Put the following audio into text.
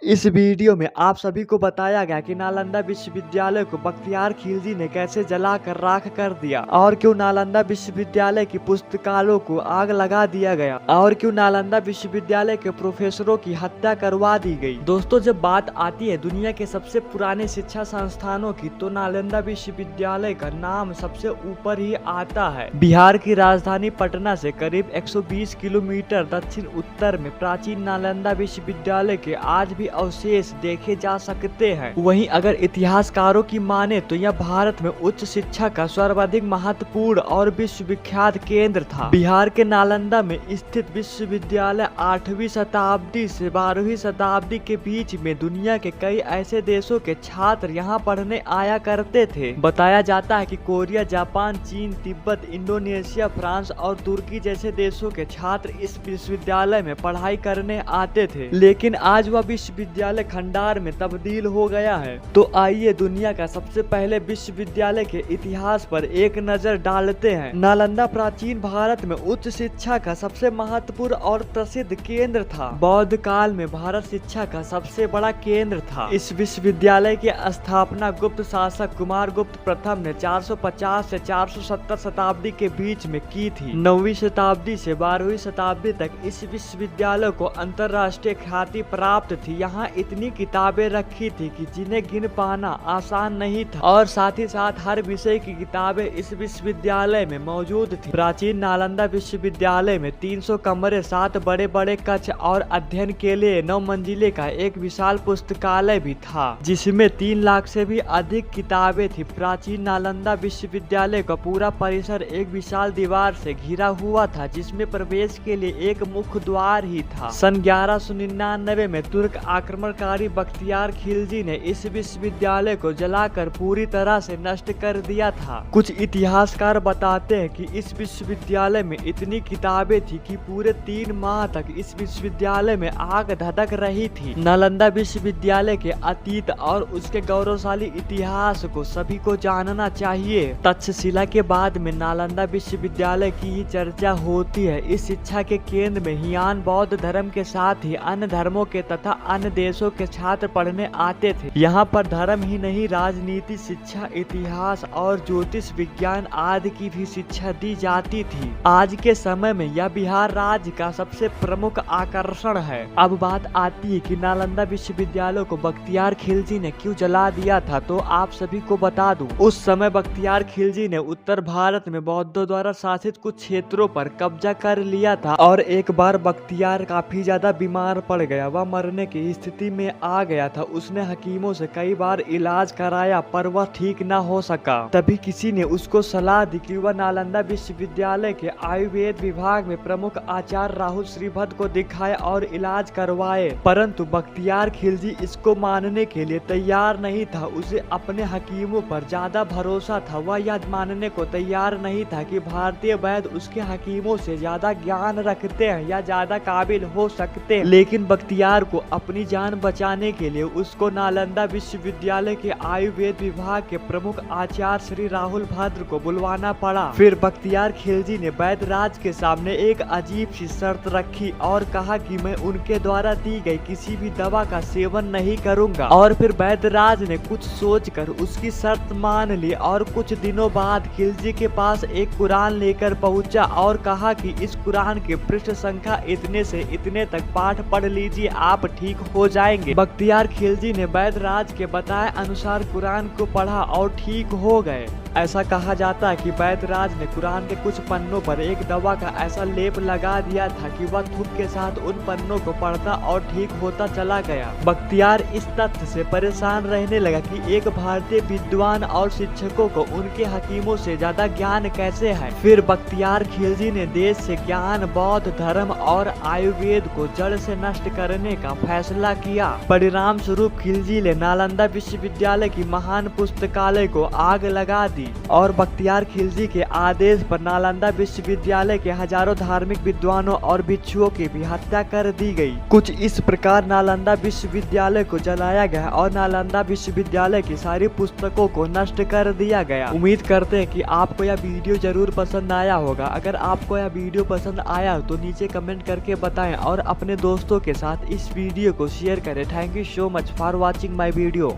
इस वीडियो में आप सभी को बताया गया कि नालंदा विश्वविद्यालय को बख्तियार खिलजी ने कैसे जलाकर राख कर दिया और क्यों नालंदा विश्वविद्यालय की पुस्तकालयों को आग लगा दिया गया और क्यों नालंदा विश्वविद्यालय के प्रोफेसरों की हत्या करवा दी गई। दोस्तों, जब बात आती है दुनिया के सबसे पुराने शिक्षा संस्थानों की तो नालंदा विश्वविद्यालय का नाम सबसे ऊपर ही आता है। बिहार की राजधानी पटना से करीब 120 किलोमीटर दक्षिण उत्तर में प्राचीन नालंदा विश्वविद्यालय के आज भी अवशेष देखे जा सकते हैं। वहीं अगर इतिहासकारों की माने तो यह भारत में उच्च शिक्षा का सर्वाधिक महत्वपूर्ण और विश्वविख्यात केंद्र था। बिहार के नालंदा में स्थित विश्वविद्यालय 8वीं शताब्दी से 12वीं शताब्दी के बीच में दुनिया के कई ऐसे देशों के छात्र यहाँ पढ़ने आया करते थे। बताया जाता है कि कोरिया, जापान, चीन, तिब्बत, इंडोनेशिया, फ्रांस और तुर्की जैसे देशों के छात्र इस विश्वविद्यालय में पढ़ाई करने आते थे, लेकिन आज वह विश्वविद्यालय खंडार में तब्दील हो गया है। तो आइए दुनिया का सबसे पहले विश्वविद्यालय के इतिहास पर एक नजर डालते हैं। नालंदा प्राचीन भारत में उच्च शिक्षा का सबसे महत्वपूर्ण और प्रसिद्ध केंद्र था। बौद्ध काल में भारत शिक्षा का सबसे बड़ा केंद्र था। इस विश्वविद्यालय की स्थापना गुप्त शासक कुमार गुप्त प्रथम ने 450 से 470 शताब्दी के बीच में की थी। 9वीं शताब्दी से 12वीं शताब्दी तक इस विश्वविद्यालय को अंतर्राष्ट्रीय ख्याति प्राप्त थी। यहाँ इतनी किताबें रखी थी कि जिन्हें गिन पाना आसान नहीं था और साथ ही साथ हर विषय की किताबें इस विश्वविद्यालय में मौजूद थी। प्राचीन नालंदा विश्वविद्यालय में 300 कमरे, 7 बड़े बड़े कक्ष और अध्ययन के लिए 9 मंजिले का एक विशाल पुस्तकालय भी था, जिसमें 3 लाख से भी अधिक किताबें थी। प्राचीन नालंदा विश्वविद्यालय का पूरा परिसर एक विशाल दीवार से घिरा हुआ था, जिसमें प्रवेश के लिए एक मुख्य द्वार ही था। सन 1199 में तुर्क आक्रमणकारी बख्तियार खिलजी ने इस विश्वविद्यालय को जलाकर पूरी तरह से नष्ट कर दिया था। कुछ इतिहासकार बताते हैं कि इस विश्वविद्यालय में इतनी किताबें थी कि पूरे 3 माह तक इस विश्वविद्यालय में आग धधक रही थी। नालंदा विश्वविद्यालय के अतीत और उसके गौरवशाली इतिहास को सभी को जानना चाहिए। तक्षशिला के बाद में नालंदा विश्वविद्यालय की ही चर्चा होती है। इस शिक्षा के केंद्र में हियान बौद्ध धर्म के साथ ही अन्य धर्मों के तथा अन्य देशों के छात्र पढ़ने आते थे। यहाँ पर धर्म ही नहीं, राजनीति, शिक्षा, इतिहास और ज्योतिष विज्ञान आदि की भी शिक्षा दी जाती थी। आज के समय में यह बिहार राज्य का सबसे प्रमुख आकर्षण है। अब बात आती है कि नालंदा विश्वविद्यालय को बख्तियार खिलजी ने क्यों जला दिया था, तो आप सभी को बता दूं, उस समय बख्तियार खिलजी ने उत्तर भारत में बौद्धों द्वारा शासित कुछ क्षेत्रों पर कब्जा कर लिया था और एक बार बख्तियार काफी ज्यादा बीमार पड़ गया। वह मरने की स्थिति में आ गया था। उसने हकीमों से कई बार इलाज कराया पर वह ठीक न हो सका। तभी किसी ने उसको सलाह दी कि वह नालंदा विश्वविद्यालय के आयुर्वेद विभाग में प्रमुख आचार्य राहुल श्रीभद्र को दिखाए और इलाज करवाए, परंतु बख्तियार खिलजी इसको मानने के लिए तैयार नहीं था। उसे अपने हकीमों पर ज्यादा भरोसा था। वह यह मानने को तैयार नहीं था कि भारतीय वैद्य उसके हकीमों से ज्यादा ज्ञान रखते हैं या ज्यादा काबिल हो सकते हैं। लेकिन बख्तियार को अपनी जान बचाने के लिए उसको नालंदा विश्वविद्यालय के आयुर्वेद विभाग के प्रमुख आचार्य श्री राहुल भद्र को बुलवाना पड़ा। फिर बख्तियार खिलजी ने वैद्यराज के सामने एक अजीब सी शर्त रखी और कहा कि मैं उनके द्वारा दी गई किसी भी दवा का सेवन नहीं करूंगा। और फिर वैद्यराज ने कुछ सोचकर उसकी शर्त मान ली और कुछ दिनों बाद खिलजी के पास एक कुरान लेकर पहुंचा और कहा कि इस कुरान के पृष्ठ संख्या इतने से इतने तक पाठ पढ़ लीजिए, आप ठीक हो जाएंगे। बख्तियार खिलजी ने वैद्यराज के बताए अनुसार कुरान को पढ़ा और ठीक हो गए। ऐसा कहा जाता है कि वैद्यराज ने कुरान के कुछ पन्नों पर एक दवा का ऐसा लेप लगा दिया था कि वह थूक के साथ उन पन्नों को पढ़ता और ठीक होता चला गया। बख्तियार इस तथ्य से परेशान रहने लगा कि एक भारतीय विद्वान और शिक्षकों को उनके हकीमों से ज्यादा ज्ञान कैसे है। फिर बख्तियार खिलजी ने देश से ज्ञान, बौद्ध धर्म और आयुर्वेद को जड़ से नष्ट करने का फैसला किया। परिणाम स्वरूप खिलजी ने नालंदा विश्वविद्यालय की महान पुस्तकालय को आग लगा दी। थी और बख्तियार खिलजी के आदेश पर नालंदा विश्वविद्यालय के हजारों धार्मिक विद्वानों और भिक्षुओं की भी हत्या कर दी गई। कुछ इस प्रकार नालंदा विश्वविद्यालय को जलाया गया और नालंदा विश्वविद्यालय की सारी पुस्तकों को नष्ट कर दिया गया। उम्मीद करते हैं कि आपको यह वीडियो जरूर पसंद आया होगा। अगर आपको यह वीडियो पसंद आया तो नीचे कमेंट करके बताएं और अपने दोस्तों के साथ इस वीडियो को शेयर करें। Thank you so much for watching my video.